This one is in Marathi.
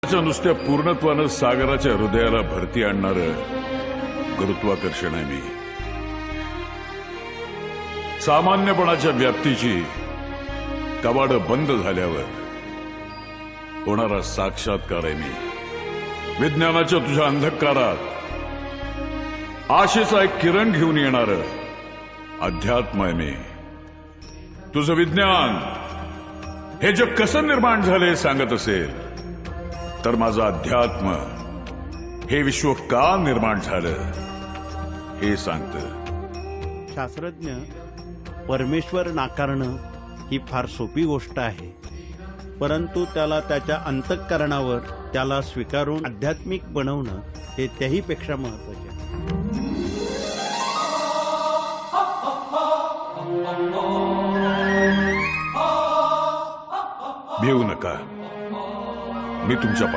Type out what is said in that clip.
नुसत्या पूर्णत्वानं सागराच्या हृदयाला भरती आणणारं गुरुत्वाकर्षण आहे मी. सामान्यपणाच्या व्याप्तीची कवाडं बंद झाल्यावर होणारा साक्षात्कार आहे मी. विज्ञानाच्या तुझ्या अंधकारात आशेचा एक किरण घेऊन येणारं अध्यात्म आहे मी. तुझं विज्ञान हे जग कसं निर्माण झालंय सांगत असेल तर माझं अध्यात्म हे विश्व का निर्माण झालं हे सांगतं. शास्त्रज्ञ परमेश्वर नाकारणं ही फार सोपी गोष्ट आहे, परंतु त्याला त्याच्या अंतःकरणावर त्याला स्वीकारून आध्यात्मिक बनवणं हे त्याहीपेक्षा महत्त्वाचे आहे. भिवू नका, मी तुमच्या